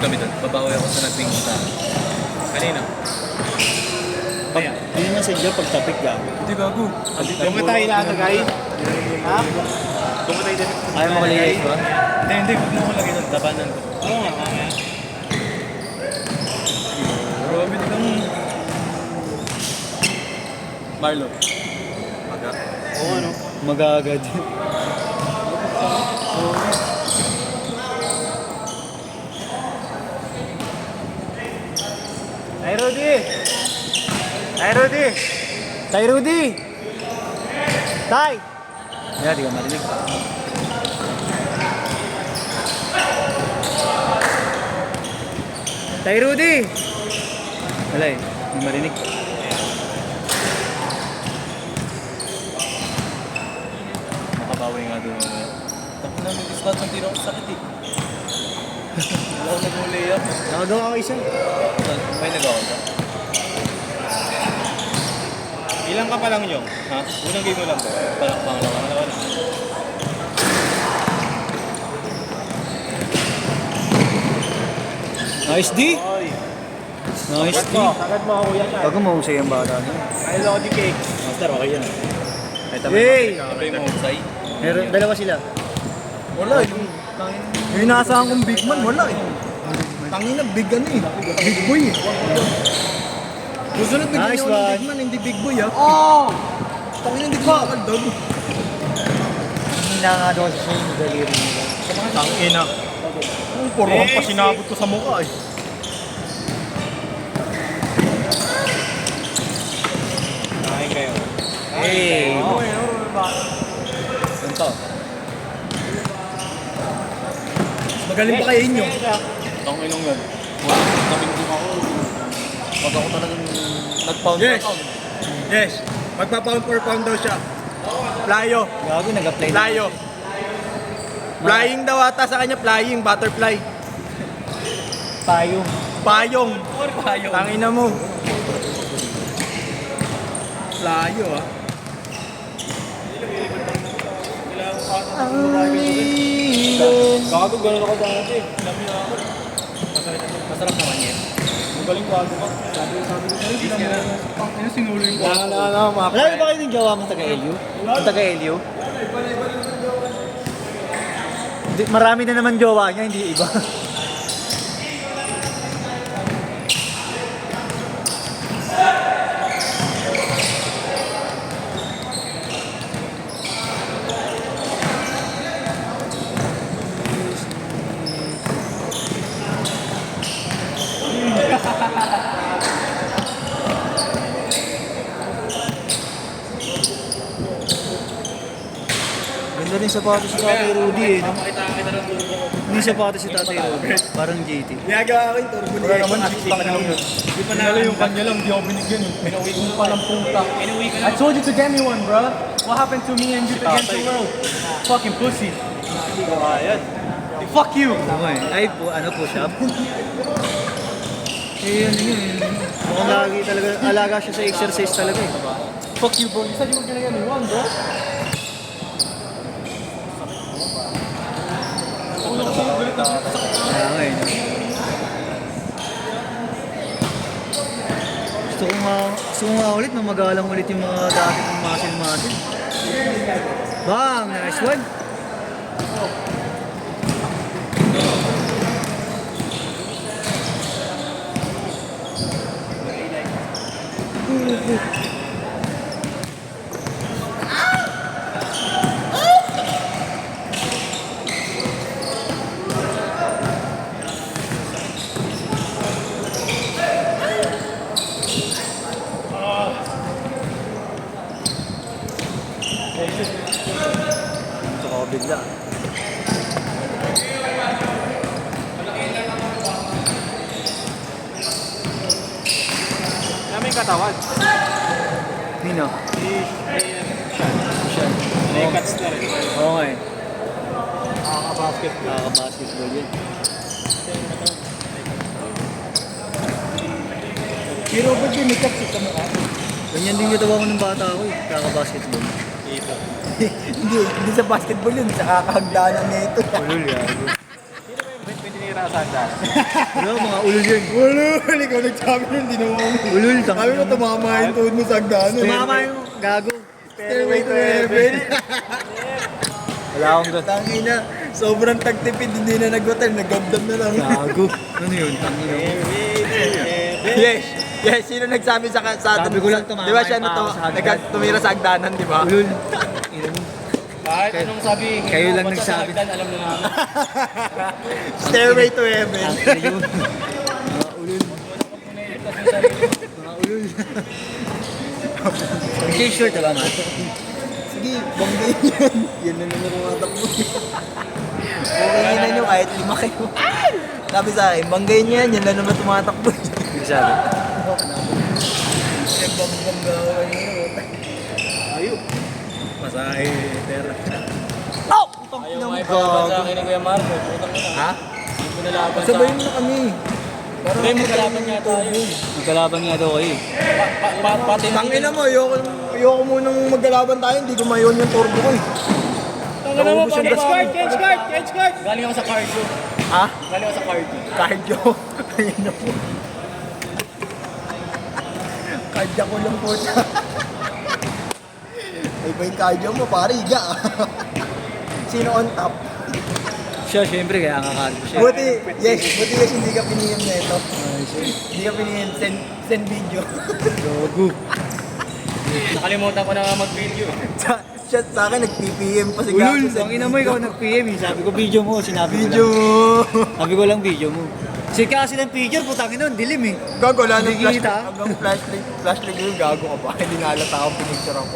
kami doon. Babawi ako sa nag-wing sa kanina. Hindi naman sa inyo pagtapik ka. Hindi gago. Doon ka tayo ilalagay. Ha? Doon ka tayo din. Ayaw mo kaligay ba? Hindi. Huwag mo ko lagay doon. Labanan ko. Oo nga, kaya. Grabe kang... Marlo. Maga. Oo, ano? Magagad. Ay, Rudy! Ay, Rudy! Tay, Rudy! Tay! Kaya di ka marinig. Tay, Rudy! Wala eh. Hindi marinig. Makabawi nga doon. Tapos na mag-slot ng tiro ko sakit eh. Wala ko nag-layup. Nakagawa ko isa. May nagawa ka? Ilang ka pa lang yung? Ha? Unang game mo lang to. Pangalawa na. Nice D! Oy! Nice D! Sagad mo ako yan. Bago mahusay ang bata niya. Ay, Lodi Cake. Master, okay yan. Hey! Sabay mo husay. Meron, dalawa sila. Wala eh. Yung inaasahan kong big man, wala eh. Tangin na, big ano eh. Big boy eh. Susunod bigyan Nice niyo ako ng one. big man, hindi big boy ah. Oh! Tangin na, hindi ko makakaldog. Hina nga doon sa yung daliri nila. Tangin na. Puro kang pa sinabot ko sa mukha eh. Kain kayo. Hey! Ganito. Magaling pa kayo inyo. Ang inong yan. Kaming din ako. Wag ako talagang nag-pound Yes. account. Yes. Magpa-pound per pound daw siya. Playo. Gago, nag-apply na. Playo. Flying daw ata sa kanya, flying, butterfly. Payong. Payong. Payong. Tangina mo. Playo ah. Gago, gano'n ako dati. Masarap naman yan. Magaling bago ka. Sabi ko sa'yo, ano sinulo yung Wala ba kayo ng jowa mo taga-LU? Ang taga-LU? Marami na naman jowa niya, hindi iba. Ganda rin sapatos si Tatay Rudy eh, no? Hindi sapatos si Tatay Rudy. Parang JT. Ginagawa ko yung turbo Wala naman, cheap pa lang yun. Di pa Pinala yung kanya lang, di ako binigyan eh. Pinauwi ko pa lang puta. I told you to get me one, bro. What happened to me and you against the world? Fucking pussy. Ayan. Fuck you. Oo eh. Ay, ano push up? Eh, ano yun. Mukhang lagi talaga, alaga siya sa exercise talaga eh. Fuck you, bro. You said you were gonna get me one, bro. Kaya nga eh. No? Gusto ko nga ulit na magalang ulit yung mga dati kong muscle. Bang! Nice one! Ito ko bigla. Namin katawan. Nino? Siya. May cuts na rin. Oo nga eh. Nakaka-basketball. Nakaka-basketball yun. Pero ba't yung may cuts sa mukha? Ganyan din yung tawa ko ng bata ako eh. Kaka-basketball. hindi sa basketball yun, sa kakahagdanan na ito. Ulul yan. Pwede tumira sa hagdan. Wala, mga ulul yun. Wala, ikaw nagsabi nun, di naman. Ulul, Sabi mo, tumama yung tuhod mo sa hagdanan. Tumama yung gago. Stairway to heaven. Wala akong gago. Tangina, sobrang tagtipid, hindi na nag-hotel, nag-gabdam na lang. Gago. Ano yun? Tangina. Yes, yes, sino nagsabi sa atin? Sabi ko lang tumama Di ba siya yung paa ko sa hagdan. tumira sa hagdanan, di ba? Ulul. Ina mo. Kahit anong sabihin, Kayo lang basta sa nagsabi. hagdan, alam na namin. Stairway to heaven. Tangina yun. Mga ulul. Mga ulul. T-shirt ba, man? Sige, banggain yan. Yan na naman ang atak mo. Okay na nyo kahit 5 kayo. Sabi sa akin, banggain nyo yan, yan na naman tumatakbo. Hindi sabi. Yan banggawan nyo. Ayun. Masahe, tera. Oh! Ayaw nga ipalaban sa akin ni Kuya Marco. Putang ina. Ha? Hindi ko nalaban sa Sabayin mo na kami. Hindi, magkalaban nga tayo. Magkalaban nga daw kayo. Pati Tangina mo, ayoko munang magkalaban tayo, hindi ko mayon yung turbo ko eh. Tanga naman, Naubos yung gas ko. Kench guard! Galing ako sa cardio. Ha? Galing ako sa cardio. Cardio. Ayun na po. Cardio ko lang po siya. Ay ba yung cardio mo, pare, higa. Sino on top? Siya, syempre, kaya kakargo siya. Buti yes, hindi ka pinihim na ito. Hindi ka pinihim, send video. Gago. Nakalimutan ko na nga mag-video. Siya sa akin, nag-PPM pa si Ulul, Gago. ang ina mo, ikaw nag-PM eh. Sabi ko, video mo, sinabi Video ko lang. mo. Sabi ko lang, video mo. Kasi kasi ng picture, putangin nun, dilim eh. Gago, wala nang Hindi kita. flashlight yung gago ka ba? Hindi nalata akong pinicture ako.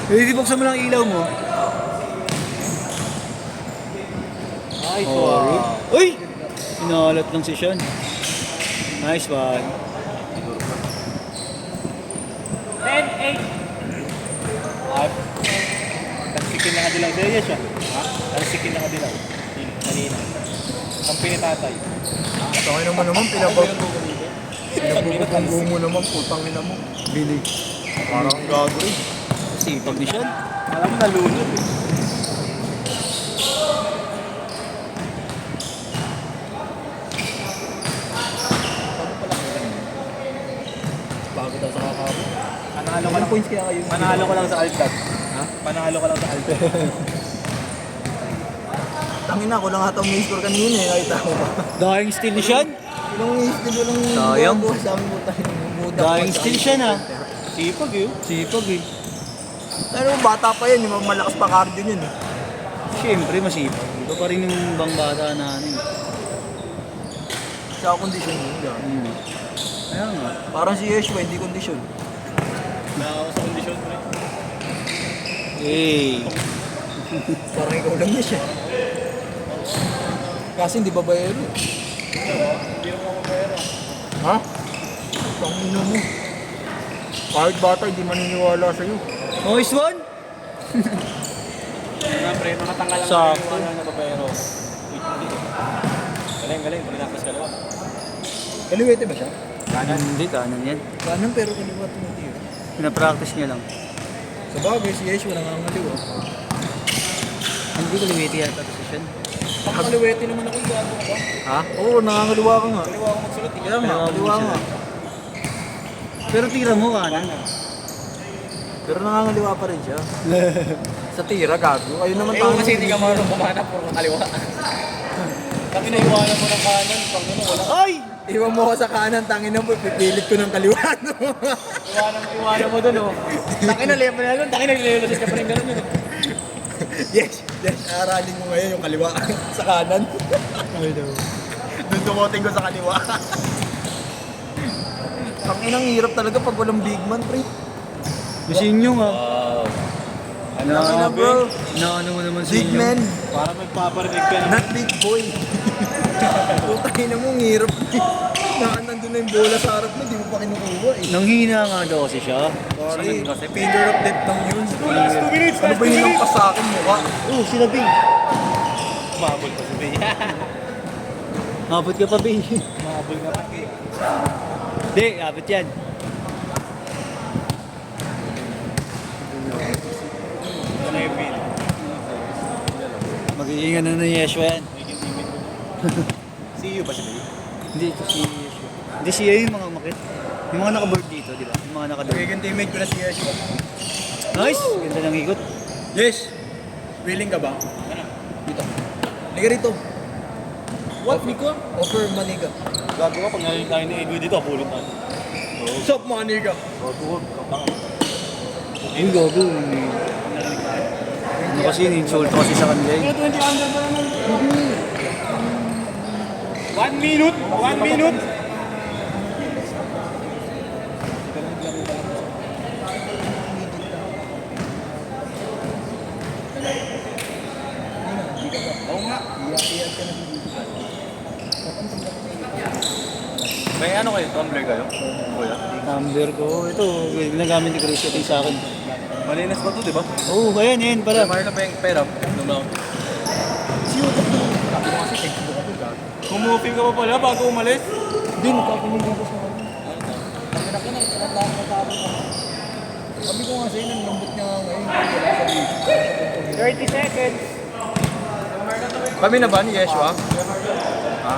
Eh, buksan mo lang ilaw mo. Ay, Uy! Inalat lang si Sean. Nice one. 10-8. At tansikin na kadilaw. Serious siya. Ha? Tansikin na kadilaw. Kanina. Kampi ni tatay. Tangin naman, pinabubog mo naman, putang ina mo. Bilig. Parang ang gago rin. Sipag ni Sean. Alam na lunod eh. Bago daw sa kakabo. Panalo ko Ilang lang. points kaya kayo? Panalo ko lang sa Altad. Ha? Panalo ko lang sa Altad. Tangin na, ako lang ata may score kanina eh, nakita ko ba? Dying still ni Sean. Ilang still walang Sayang. bago sa amin mo tayo. Dying still siya na. Sipag eh. Sipag eh. Ano, bata pa yan, yung malakas pa cardio yun eh. Siyempre, masipag. Iba pa rin yung bang bata na ano eh. Sa kondisyon yun, Kaya nga. Parang si Yeshua, hindi kondisyon. Na ako sa kondisyon ko rin. Hey. Parang ikaw lang niya siya. Kasi hindi babayero. Hindi naman ako pera. Ha? Pangino mo. Kahit bata, hindi maniniwala sa'yo. Nice one. Mga pre, mga tanggal lang Sakto. na na papero. Galing, pinakas ka naman. Kaliwete ba siya? Hindi, kanan yan. Kanan pero kaliwa tumitiyo. Pinapractice niya lang. Sa bagay, si Yeshua nangangaliwa. Hindi ko limiti yata si Sean. Pag kaliwete naman ako, gago ka ba? Ha? Oo, nangangaliwa ka nga. Kaliwa ako magsulat. Kaya nga, Kaliwa kaliwa mo nga. Pero tira mo kanan. Pero nangangaliwa pa rin siya. Sa tira, gago. Ayun naman Eh, kasi hindi ka marunong kumanap, puro ka kaliwa. Kami naiwanan mo ng kanan, pag ano, wala. Ay! Iwan mo ako sa kanan, tangin na po, pipilit ko ng kaliwa. No? Iwanan mo dun, oh. Tangin na, lepo na nun. Tangin na, nilulusis ka pa rin gano'n, yun. Yes, aralin mo ngayon yung kaliwa sa kanan. Ay daw. Doon dumoting ko sa kaliwa. Ang inang hirap talaga pag walang big man, pre. Gusin nyo nga. Wow. Ang ina, bro. Ano mo naman sa Big inyo? man, Para magpaparinig ka na. not big boy. Putang ina mo, ang hirap. Nandun na yung bola sa harap mo, di mo pa kinukuha eh. Nanghina nga daw kasi siya. Sorry, kasi finger of death lang yun. Ano ba yung pa sa akin mukha? Oh, sila Bing. Mabol pa si Bea. Mabot ka pa, Bing. Mabol ka pa. Hindi, abot yan. Ano yung video? Mag-iingan na ng Yeshua yan. See you ba si Babe? Hindi, ito si Yeshua. Hindi siya yung mga umakit. Yung mga naka-board dito, di ba? Yung mga naka-board. Magiging teammate ko na si Yeshua. Nice! Ganda ng ikot. Yes! Willing ka ba? Dito. Liga rito. What, Nico? Offer maniga. Gago ka pag narinig tayo ni Edwin dito, pulot tayo. Stop maniga. Gago ka. Yung gago. Ano kasi yun, insulto kasi sa kanila eh. 20 under pa naman. 1 minute! 1 minute! Oo nga. May ano kayo? Tumbler kayo? Kuya? Number ko. Ito, ginagamit ni Chris. Ito yung sa akin. Malinis ba ito, di ba? Oo, ayan, ayan pala. Mahal na ba yung pera? Lumaw. Kumuping ka pa pala bago umalis? Hindi, nagkakunin dito sa kanya. Ang na, tinatapos ako. Sabi ko nga sa'yo, nang lambot niya nga ngayon. Wala sa video. 30 seconds. Kami na ba ni Yeshua? Ha?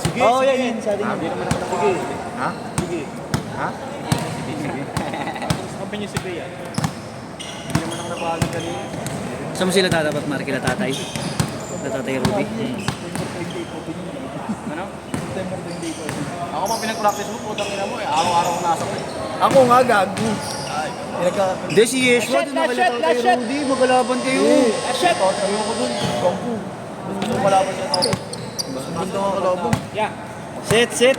Sige, oh, yan, yan. Sa atin. Hindi naman ako Sige. Ha? Sige. Ha? Sa kampanya si Bea. Hindi naman ako napahagin kanina. Saan mo sila tatapat, Mark? Kila tatay? Kila tatay Ruby? Ano? Ako pa pinag-practice mo, putang ina mo eh. Araw-araw ako nasa ko eh. Ako nga, gago. Hindi, si Yeshua. Doon nakilita ko kay Rudy. Magalaban kayo. Shit! Ayoko dun. Bangko. Gusto mo kalaban siya ako. Gusto mo kalaban. Set, set.